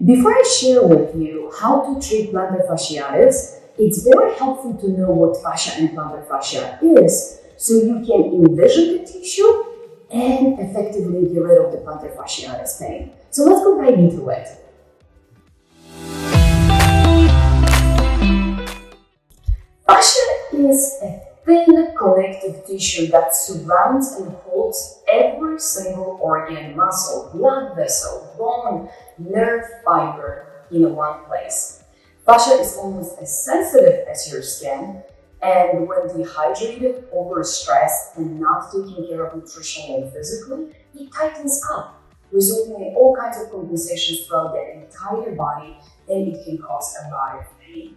Before I share with you how to treat plantar fasciitis, it's very helpful to know what fascia and plantar fascia is, so you can envision the tissue and effectively get rid of the plantar fasciitis pain. So let's go right into it. Fascia is a thin connective tissue that surrounds and holds every single organ, muscle, blood vessel, bone, nerve fiber in one place. Fascia is almost as sensitive as your skin, and when dehydrated, overstressed, and not taken care of nutritionally and physically, it tightens up, resulting in all kinds of compensations throughout the entire body, and it can cause a lot of pain.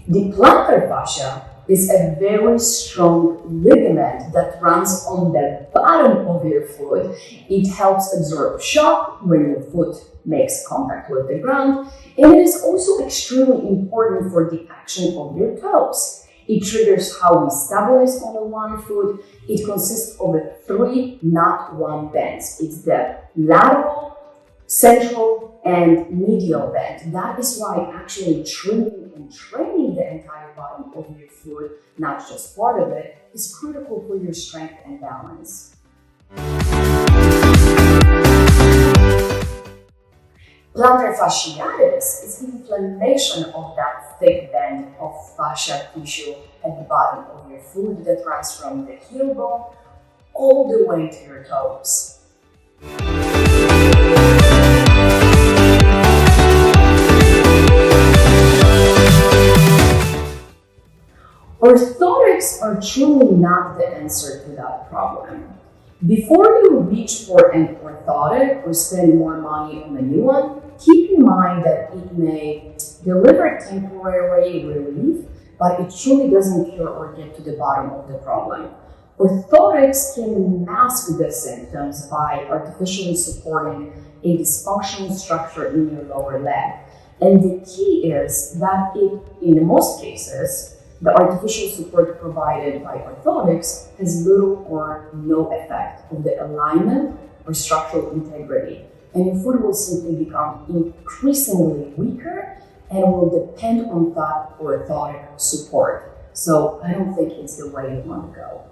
The plantar fascia is a very strong ligament that runs on the bottom of your foot. It helps absorb shock when your foot makes contact with the ground, and it is also extremely important for the action of your toes. It triggers how we stabilize on one foot. It consists of 3 not 1 bends. It's the lateral, central, and medial bend. That is why actually trimming and training the entire body of your foot, not just part of it, is critical for your strength and balance. Plantar fasciitis is inflammation of that thick band of fascia tissue at the bottom of your foot that runs from the heel bone all the way to your toes. Orthotics are truly not the answer to that problem. Before you reach for an orthotic or spend more money on a new one, keep in mind that it may deliver temporary relief, but it truly doesn't cure or get to the bottom of the problem. Orthotics can mask the symptoms by artificially supporting a dysfunctional structure in your lower leg. And the key is that in most cases, the artificial support provided by orthotics has little or no effect on the alignment or structural integrity, and your foot will simply become increasingly weaker and will depend on that orthotic support. So I don't think it's the way you want to go.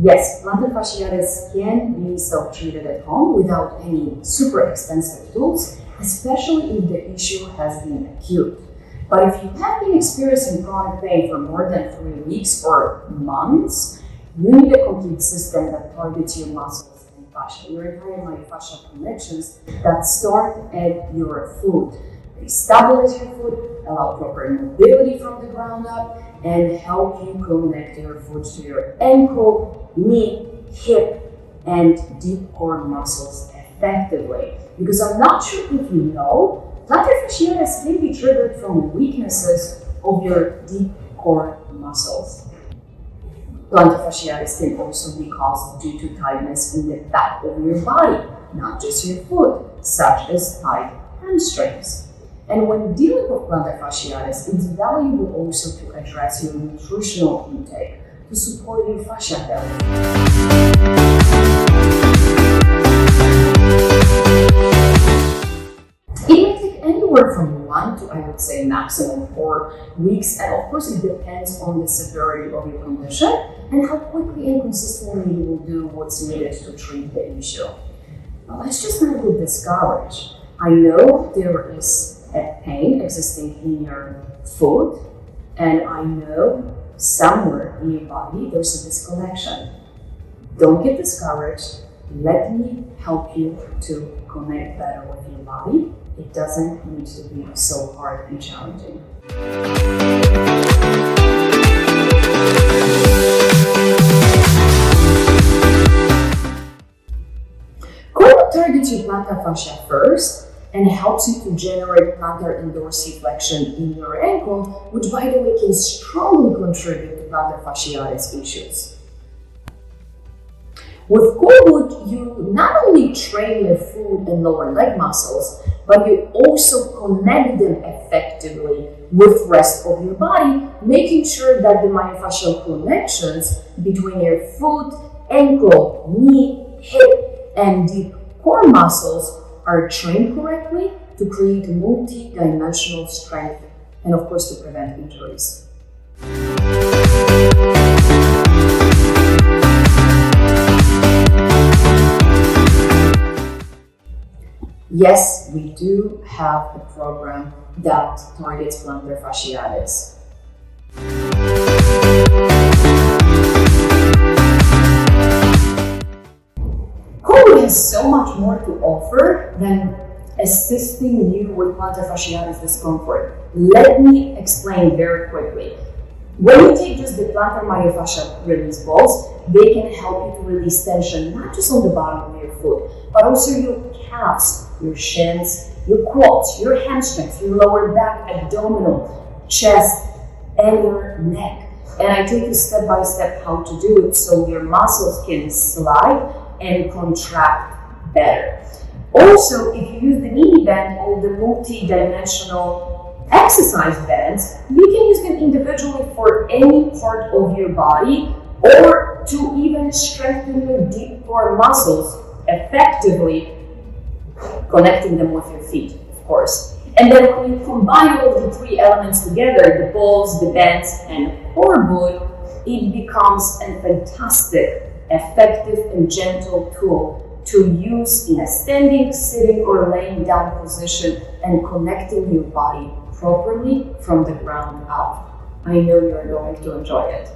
Yes, plantar fasciitis can be self-treated at home without any super expensive tools, especially if the issue has been acute. But if you have been experiencing chronic pain for more than 3 weeks or months, you need a complete system that targets your muscles and fascia, your entire myofascial connections that start at your foot. They stabilize your foot, allow proper mobility from the ground up, and help you connect your foot to your ankle, knee, hip, and deep core muscles effectively. Because I'm not sure if you know, plantar fasciitis can be triggered from weaknesses of your deep core muscles. Plantar fasciitis can also be caused due to tightness in the back of your body, not just your foot, such as tight hamstrings. And when dealing with plantar fasciitis, it's valuable also to address your nutritional intake to support your fascia health. It may take anywhere from 1 to, I would say, maximum 4 weeks, and of course it depends on the severity of your condition and how quickly and consistently you will do what's needed to treat the issue. Now, let's just not get discouraged. I know there is a pain existing in your foot, and I know somewhere in your body there's a disconnection. Don't get discouraged. Let me help you to connect better with your body. It doesn't need to be so hard and challenging. Cortical targets your plantar fascia first and helps you to generate plantar and dorsiflexion in your ankle, which, by the way, can strongly contribute to plantar fasciitis issues. With Core Boot, you not only train your foot and lower leg muscles, but you also connect them effectively with the rest of your body, making sure that the myofascial connections between your foot, ankle, knee, hip, and deep core muscles are trained correctly to create multi-dimensional strength and, of course, to prevent injuries. Yes, we do have a program that targets plantar fasciitis. COVID has so much more to offer than assisting you with plantar fasciitis discomfort. Let me explain very quickly. When you take just the plantar myofascia release balls, they can help you to release tension not just on the bottom of your foot, but also your calves, your shins, your quads, your hamstrings, your lower back, abdominal, chest, and your neck. And I take you step by step how to do it so your muscles can slide and contract better. Also, if you use the knee band or the multi-dimensional exercise bands, you can use them individually for any part of your body or to even strengthen your deep core muscles effectively, connecting them with your feet, of course. And then when you combine all of the three elements together, the balls, the bands, and core boot, it becomes a fantastic, effective, and gentle tool to use in a standing, sitting, or laying down position and connecting your body properly from the ground up. I know you're going to enjoy it.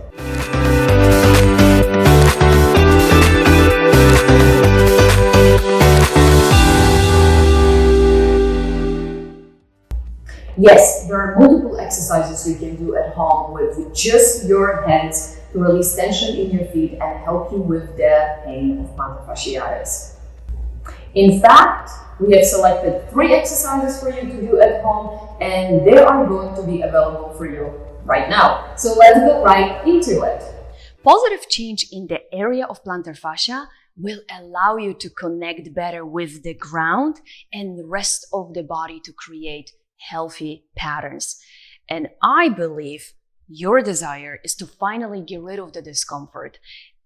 Yes, there are multiple exercises you can do at home with just your hands to release tension in your feet and help you with the pain of plantar fasciitis. In fact, we have selected 3 exercises for you to do at home, and they are going to be available for you right now. So let's go right into it. Positive change in the area of plantar fascia will allow you to connect better with the ground and the rest of the body to create healthy patterns. And I believe your desire is to finally get rid of the discomfort.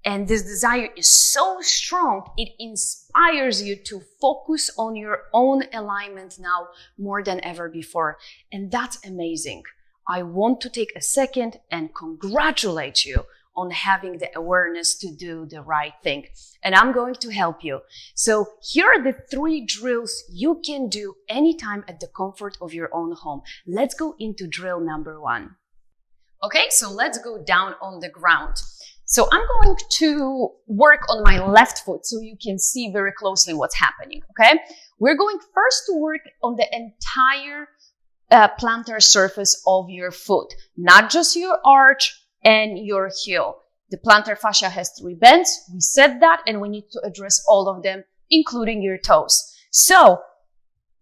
And this desire is so strong, it inspires you to focus on your own alignment now more than ever before. And that's amazing. I want to take a second and congratulate you on having the awareness to do the right thing. And I'm going to help you. So here are the 3 drills you can do anytime at the comfort of your own home. Let's go into drill number 1. Okay, so let's go down on the ground. So I'm going to work on my left foot so you can see very closely what's happening, okay? We're going first to work on the entire plantar surface of your foot, not just your arch and your heel. The plantar fascia has 3 bends. We said that, and we need to address all of them, including your toes. So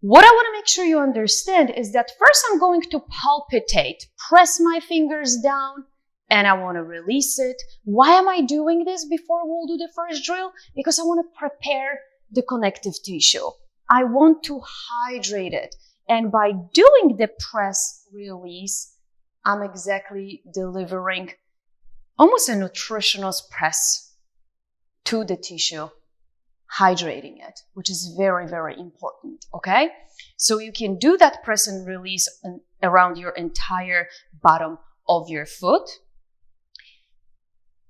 what I want to make sure you understand is that first I'm going to palpitate, press my fingers down, and I want to release it. Why am I doing this before we'll do the first drill? Because I want to prepare the connective tissue. I want to hydrate it. And by doing the press release, I'm exactly delivering almost a nutritional press to the tissue, hydrating it, which is very, very important, okay? So you can do that press and release around your entire bottom of your foot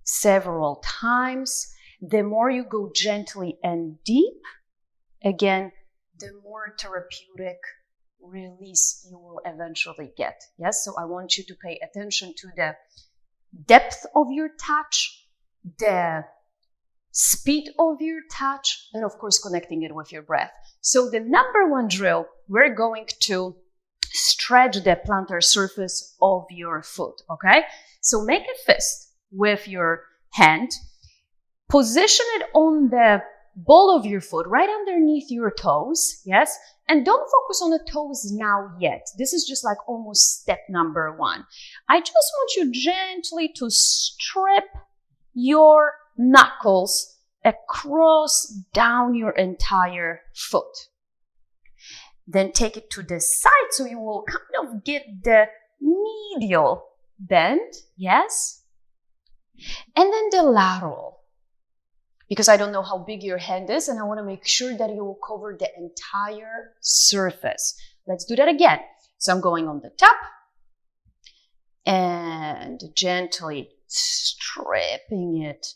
several times. The more you go gently and deep, again, the more therapeutic release you will eventually get. Yes, so I want you to pay attention to the depth of your touch, the speed of your touch, and of course connecting it with your breath. So the number 1 drill, we're going to stretch the plantar surface of your foot, okay? So make a fist with your hand, position it on the ball of your foot, right underneath your toes, yes? And don't focus on the toes now yet. This is just like almost step number 1. I just want you gently to strip your knuckles across down your entire foot. Then take it to the side so you will kind of get the medial bend, yes? And then the lateral. Because I don't know how big your hand is and I want to make sure that you will cover the entire surface. Let's do that again. So I'm going on the top and gently stripping it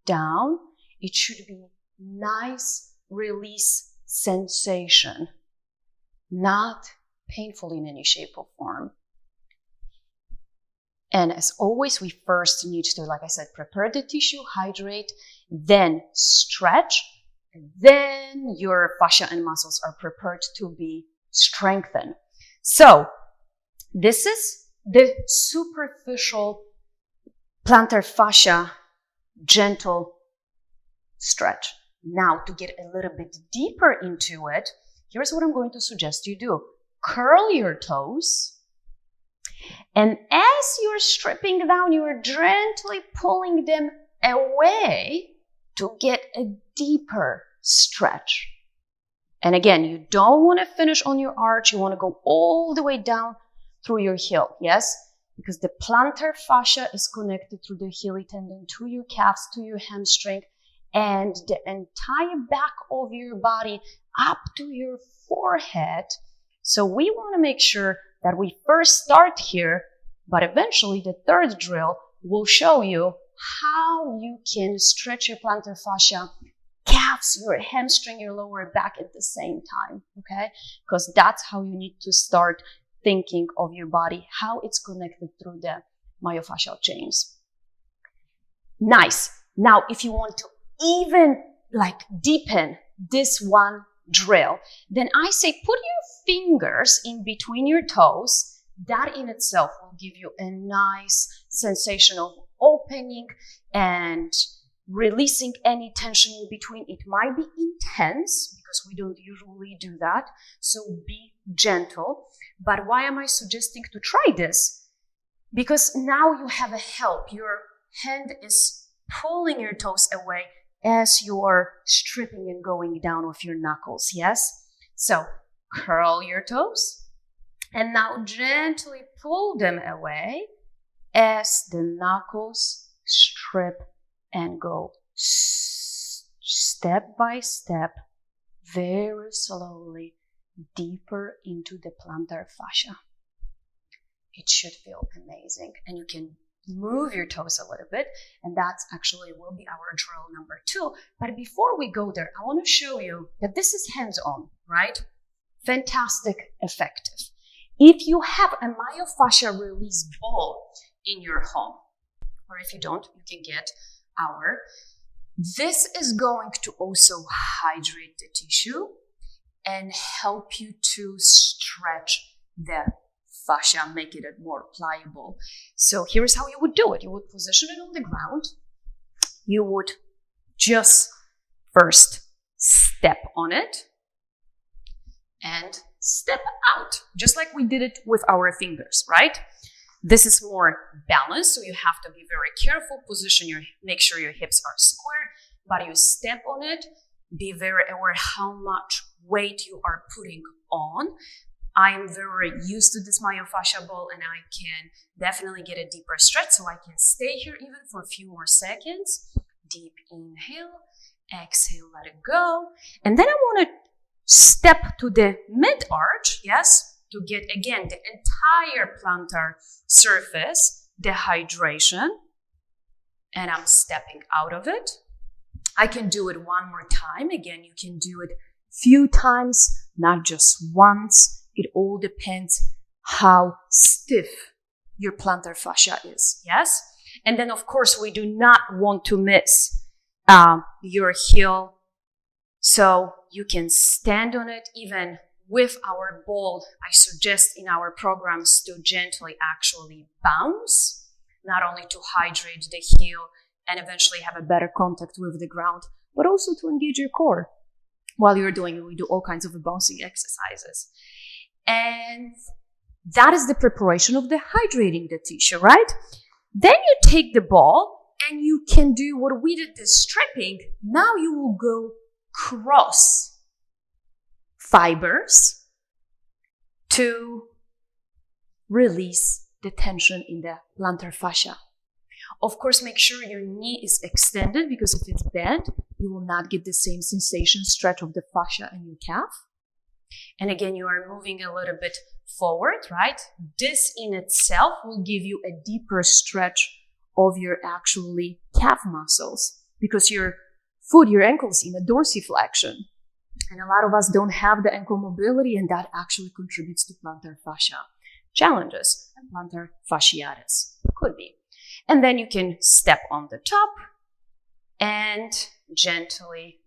down. It should be nice release sensation, not painful in any shape or form. And as always, we first need to, like I said, prepare the tissue, hydrate, then stretch, and then your fascia and muscles are prepared to be strengthened. So this is the superficial plantar fascia gentle stretch. Now, to get a little bit deeper into it, here's what I'm going to suggest you do. Curl your toes. And as you're stripping down, you're gently pulling them away to get a deeper stretch. And again, you don't want to finish on your arch. You want to go all the way down through your heel, yes? Because the plantar fascia is connected through the heel tendon to your calves, to your hamstring, and the entire back of your body up to your forehead. So we want to make sure that we first start here, but eventually the third drill will show you how you can stretch your plantar fascia, calves, your hamstring, your lower back at the same time, okay? Because that's how you need to start thinking of your body, how it's connected through the myofascial chains. Nice. Now, if you want to even deepen this one drill, then I say put your fingers in between your toes. That in itself will give you a nice sensation of opening and releasing any tension in between. It might be intense because we don't usually do that, so be gentle. But why am I suggesting to try this? Because now you have a help. Your hand is pulling your toes away as you're stripping and going down with your knuckles, yes? So curl your toes and now gently pull them away as the knuckles strip and go step by step, very slowly, deeper into the plantar fascia. It should feel amazing. And you can move your toes a little bit, and that's actually will be our drill number 2. But before we go there, I want to show you that this is hands-on, right? Fantastic, effective. If you have a myofascia release ball in your home, or if you don't, you can get our. This is going to also hydrate the tissue and help you to stretch the fascia, make it more pliable. So here's how you would do it. You would position it on the ground. You would just first step on it and step out, just like we did it with our fingers, right? This is more balanced, so you have to be very careful. Make sure your hips are square, but you step on it. Be very aware how much weight you are putting on. I am very used to this myofascia ball, and I can definitely get a deeper stretch, so I can stay here even for a few more seconds. Deep inhale, exhale, let it go. And then I want to step to the mid-arch, yes, to get, again, the entire plantar surface, the hydration. And I'm stepping out of it. I can do it one more time. Again, you can do it few times, not just once. It all depends how stiff your plantar fascia is, yes? And then, of course, we do not want to miss your heel. So you can stand on it even with our ball. I suggest in our programs to gently actually bounce, not only to hydrate the heel and eventually have a better contact with the ground, but also to engage your core. While you're doing it, we do all kinds of bouncing exercises. And that is the preparation of the hydrating the tissue, right? Then you take the ball and you can do what we did, the stripping. Now you will go cross fibers to release the tension in the plantar fascia. Of course, make sure your knee is extended, because if it's bent, you will not get the same sensation, stretch of the fascia in your calf. And again, you are moving a little bit forward, right? This in itself will give you a deeper stretch of your actually calf muscles, because your foot, your ankle is in a dorsiflexion. And a lot of us don't have the ankle mobility, and that actually contributes to plantar fascia challenges. And plantar fasciitis could be. And then you can step on the top and gently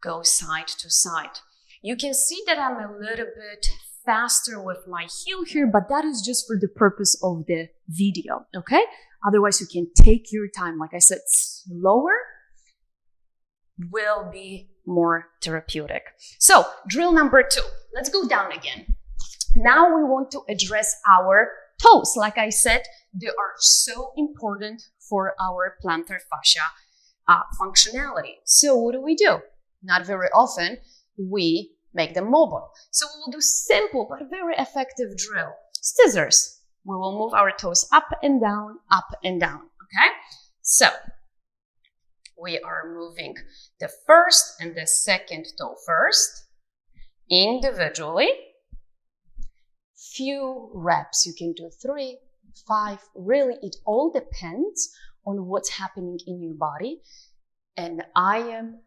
go side to side. You can see that I'm a little bit faster with my heel here, but that is just for the purpose of the video, okay? Otherwise, you can take your time. Like I said, slower will be more therapeutic. So, drill number 2. Let's go down again. Now we want to address our toes. Like I said, they are so important for our plantar fascia functionality. So what do? Not very often we make them mobile. So we will do simple but very effective drill. Scissors. We will move our toes up and down, okay? So we are moving the first and the second toe first, individually. Few reps. You can do 3, 5. Really, it all depends on what's happening in your body. And I am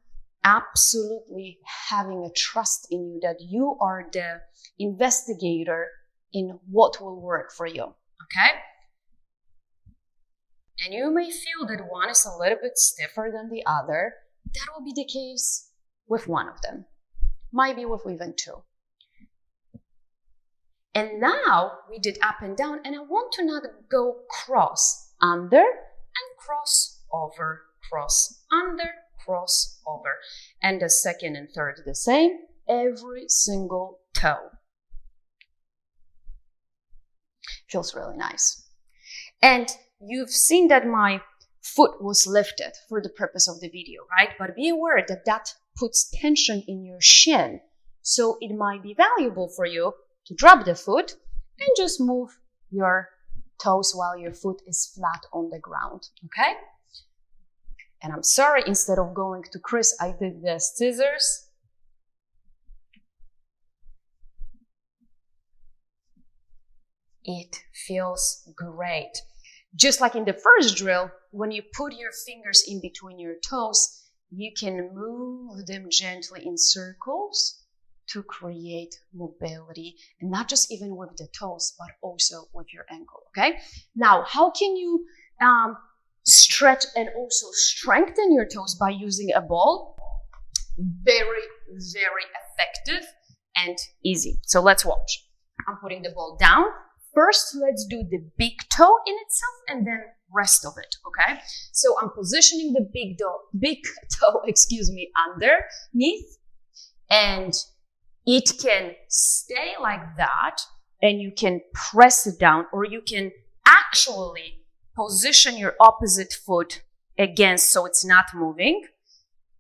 absolutely having a trust in you that you are the investigator in what will work for you, okay? And you may feel that one is a little bit stiffer than the other. That will be the case with one of them. Might be with even 2. And now we did up and down, and I want to not go cross under and cross over, cross under, cross over. And the second and third the same, every single toe. Feels really nice. And you've seen that my foot was lifted for the purpose of the video, right? But be aware that that puts tension in your shin. So it might be valuable for you to drop the foot and just move your toes while your foot is flat on the ground, okay? And I'm sorry, instead of going to Chris, I did the scissors. It feels great. Just like in the first drill, when you put your fingers in between your toes, you can move them gently in circles to create mobility, and not just even with the toes, but also with your ankle, okay? Now, how can you stretch and also strengthen your toes by using a ball? Very, very effective and easy. So let's watch. I'm putting the ball down. First, let's do the big toe in itself and then rest of it, okay? So I'm positioning the big toe, underneath, and it can stay like that, and you can press it down, or you can actually position your opposite foot against so it's not moving,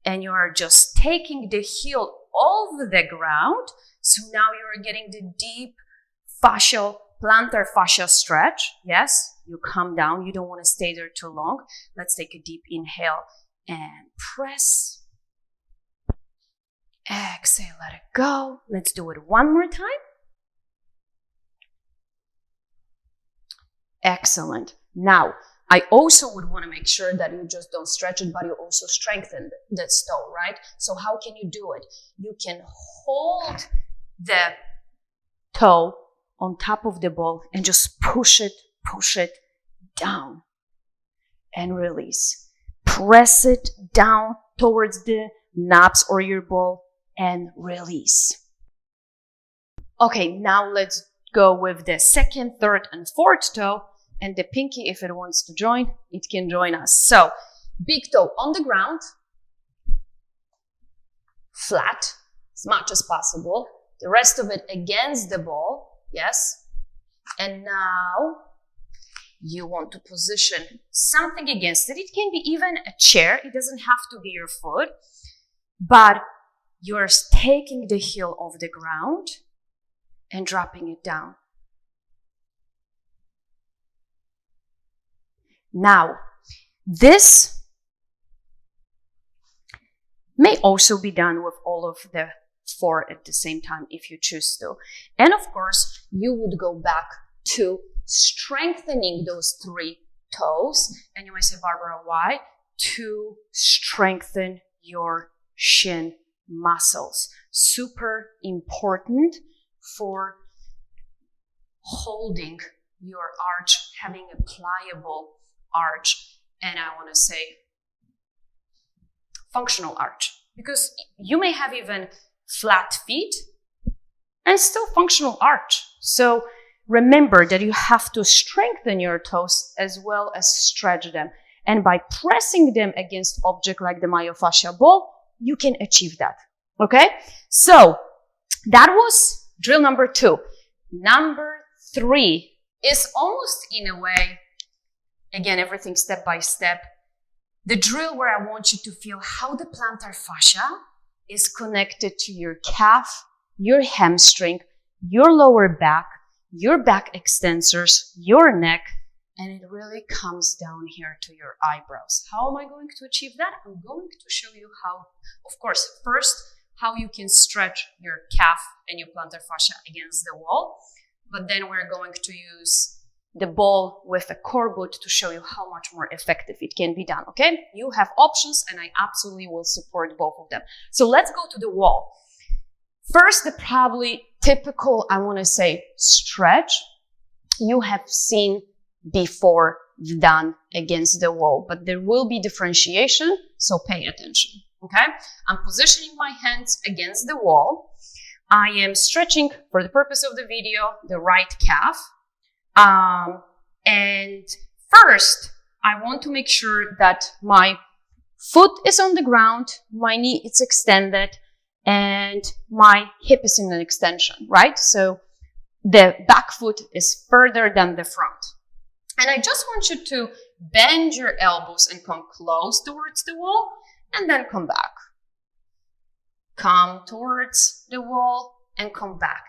and you are just taking the heel off the ground. So now you're getting the deep plantar fascia stretch. Yes, you come down. You don't want to stay there too long. Let's take a deep inhale and press. Exhale, let it go. Let's do it one more time. Excellent. Now, I also would want to make sure that you just don't stretch it, but you also strengthen this toe, right? So how can you do it? You can hold the toe on top of the ball and just push it down and release. Press it down towards the knobs or your ball and release. Okay, now let's go with the second, third, and fourth toe, and the pinky, if it wants to join, it can join us. So, big toe on the ground, flat as much as possible. The rest of it against the ball, yes. And now you want to position something against it. It can be even a chair. It doesn't have to be your foot. But you're taking the heel off the ground and dropping it down. Now, this may also be done with all of the 4 at the same time if you choose to. And of course, you would go back to strengthening those 3 toes. And you might say, Barbara, why? To strengthen your shin muscles. Super important for holding your arch, having a pliable arch, and I want to say functional arch, because you may have even flat feet and still functional arch. So remember that you have to strengthen your toes as well as stretch them. And by pressing them against object like the myofascia ball, you can achieve that. Okay? So that was drill number 2. Number 3 is almost in a way, again, everything step by step, the drill where I want you to feel how the plantar fascia is connected to your calf, your hamstring, your lower back, your back extensors, your neck, and it really comes down here to your eyebrows. How am I going to achieve that? I'm going to show you how, of course, first, how you can stretch your calf and your plantar fascia against the wall, but then we're going to use the ball with a core boot to show you how much more effective it can be done, okay? You have options and I absolutely will support both of them. So let's go to the wall. First, the probably typical, I want to say, stretch you have seen before done against the wall, but there will be differentiation, so pay attention, okay? I'm positioning my hands against the wall. I am stretching, for the purpose of the video, the right calf. And first, I want to make sure that my foot is on the ground, my knee is extended, and my hip is in an extension, right? So the back foot is further than the front. And I just want you to bend your elbows and come close towards the wall, and then come back. Come towards the wall and come back.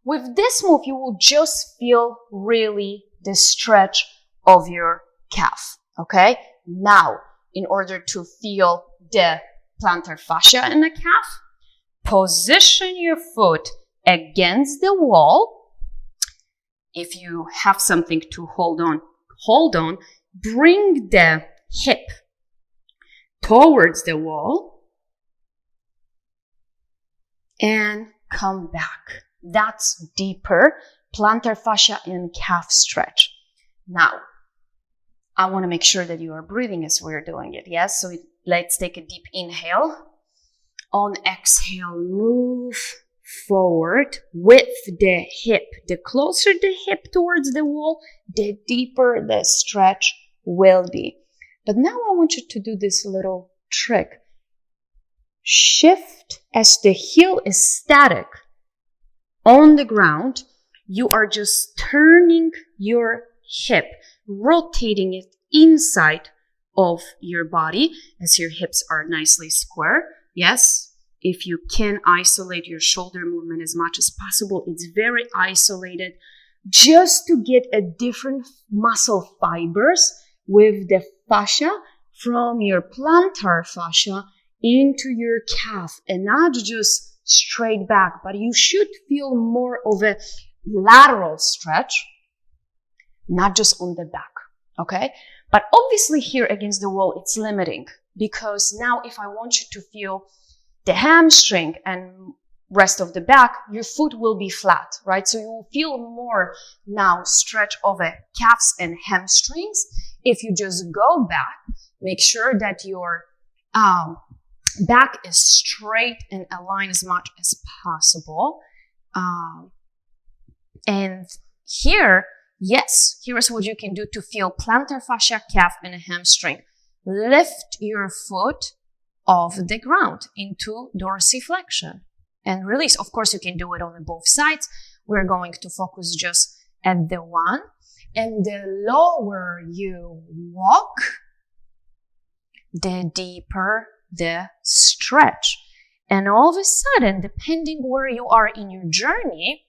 With this move, you will just feel really the stretch of your calf, okay? Now, in order to feel the plantar fascia in the calf, position your foot against the wall. If you have something to hold on. Bring the hip towards the wall and come back. That's deeper plantar fascia and calf stretch. Now, I want to make sure that you are breathing as we're doing it. Yes, so let's take a deep inhale. On exhale, move forward with the hip. The closer the hip towards the wall, the deeper the stretch will be. But now I want you to do this little trick. Shift as the heel is static on the ground. You are just turning your hip, rotating it inside of your body as your hips are nicely square. Yes, if you can isolate your shoulder movement as much as possible, it's very isolated, just to get a different muscle fibers with the fascia from your plantar fascia into your calf, and not just straight back, but you should feel more of a lateral stretch, not just on the back, okay? But obviously here against the wall, it's limiting, because now if I want you to feel the hamstring and rest of the back, your foot will be flat, right? So you will feel more now stretch of the calves and hamstrings. If you just go back, make sure that your back is straight and aligned as much as possible. And here, yes, here's what you can do to feel plantar fascia, calf, and a hamstring. Lift your foot off the ground into dorsiflexion and release. Of course, you can do it on both sides. We're going to focus just at the one. And the lower you walk, the deeper the stretch. And all of a sudden, depending where you are in your journey,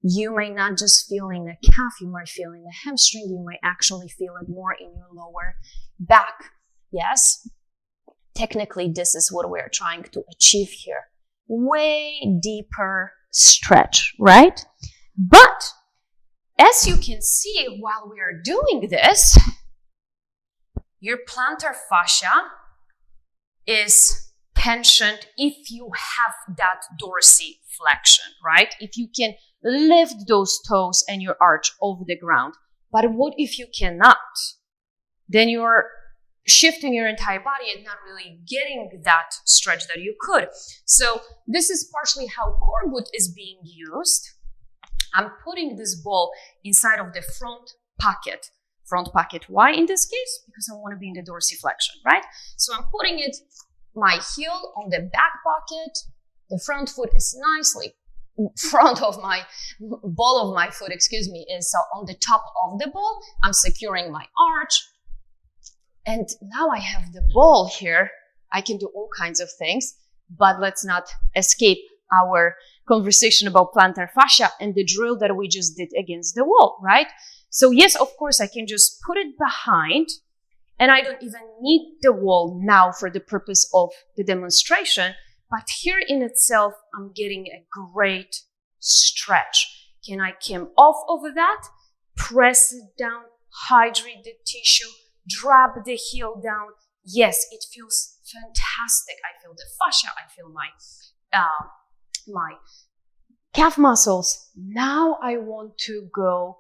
You may not just feel in the calf, you might feel in the hamstring, you might actually feel it more in your lower back. Yes? Technically, this is what we're trying to achieve here. Way deeper stretch, right? But as you can see while we are doing this, your plantar fascia is tensioned if you have that dorsiflexion, right? If you can lift those toes and your arch over the ground. But what if you cannot? Then you're shifting your entire body and not really getting that stretch that you could. So this is partially how core boot is being used. I'm putting this ball inside of the front pocket. Front pocket, why in this case? Because I want to be in the dorsiflexion, right? So I'm putting it, my heel on the back pocket. The front foot is nicely, front of my, ball of my foot, is on the top of the ball. I'm securing my arch. And now I have the ball here. I can do all kinds of things, but let's not escape our conversation about plantar fascia and the drill that we just did against the wall, right? So yes, of course, I can just put it behind, and I don't even need the wall now for the purpose of the demonstration. But here in itself, I'm getting a great stretch. Can I come off of that? Press it down, hydrate the tissue, drop the heel down. Yes, it feels fantastic. I feel the fascia. I feel my calf muscles. Now I want to go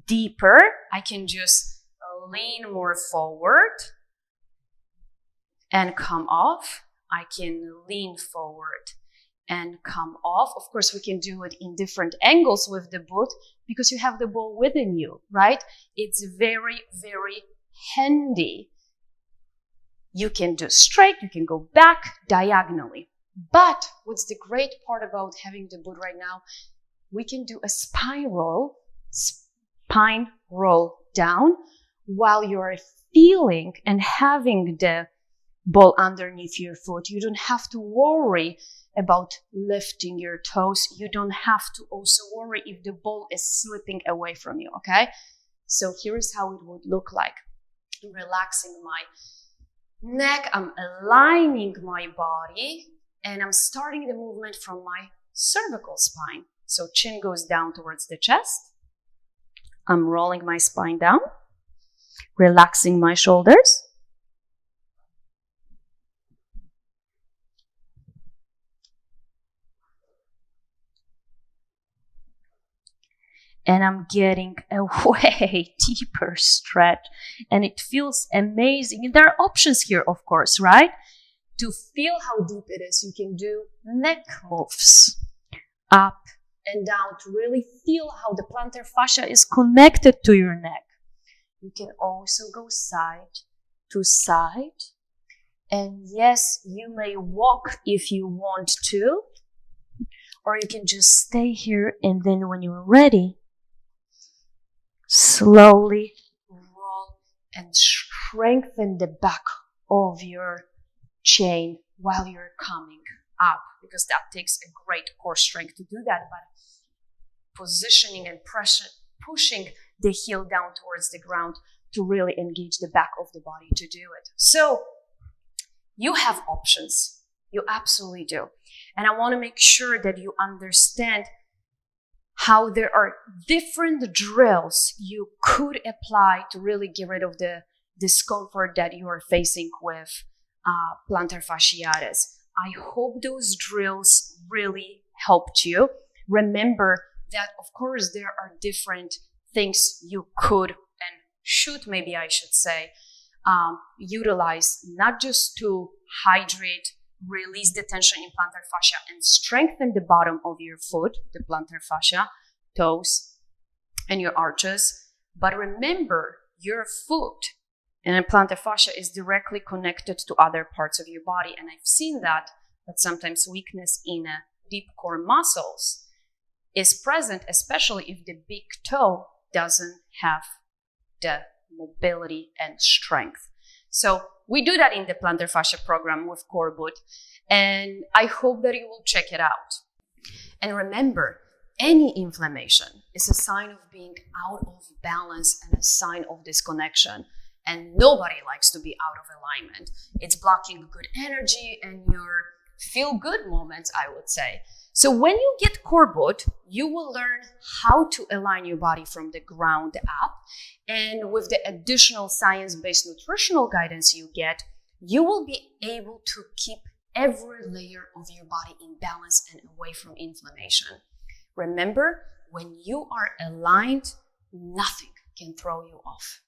deeper. I can just lean more forward and come off. I can lean forward and come off. Of course, we can do it in different angles with the boot because you have the ball within you, right? It's very, very handy. You can do straight, you can go back diagonally. But what's the great part about having the boot right now? We can do a spine roll down while you're feeling and having the ball underneath your foot. You don't have to worry about lifting your toes. You don't have to also worry if the ball is slipping away from you, okay? So here's how it would look like. I'm relaxing my neck, I'm aligning my body, and I'm starting the movement from my cervical spine. So chin goes down towards the chest. I'm rolling my spine down, relaxing my shoulders. And I'm getting a way deeper stretch, and it feels amazing. And there are options here, of course, right? To feel how deep it is, you can do neck moves up and down to really feel how the plantar fascia is connected to your neck. You can also go side to side. And yes, you may walk if you want to, or you can just stay here, and then when you're ready, slowly roll and strengthen the back of your chain while you're coming up, because that takes a great core strength to do that. But positioning and pushing the heel down towards the ground to really engage the back of the body to do it. So you have options. You absolutely do. And I want to make sure that you understand how there are different drills you could apply to really get rid of the discomfort that you are facing with plantar fasciitis. I hope those drills really helped you. Remember that, of course, there are different things you could and should, maybe I should say, utilize, not just to hydrate, release the tension in plantar fascia and strengthen the bottom of your foot, the plantar fascia, toes, and your arches. But remember, your foot and plantar fascia is directly connected to other parts of your body. And I've seen that sometimes weakness in deep core muscles is present, especially if the big toe doesn't have the mobility and strength. So we do that in the plantar fascia program with Core Boot, and I hope that you will check it out. And remember, Any inflammation is a sign of being out of balance and a sign of disconnection. And nobody likes to be out of alignment. It's blocking good energy and your feel-good moments, I would say. So when you get core boot, you will learn how to align your body from the ground up. And with the additional science-based nutritional guidance you get, you will be able to keep every layer of your body in balance and away from inflammation. Remember, when you are aligned, nothing can throw you off.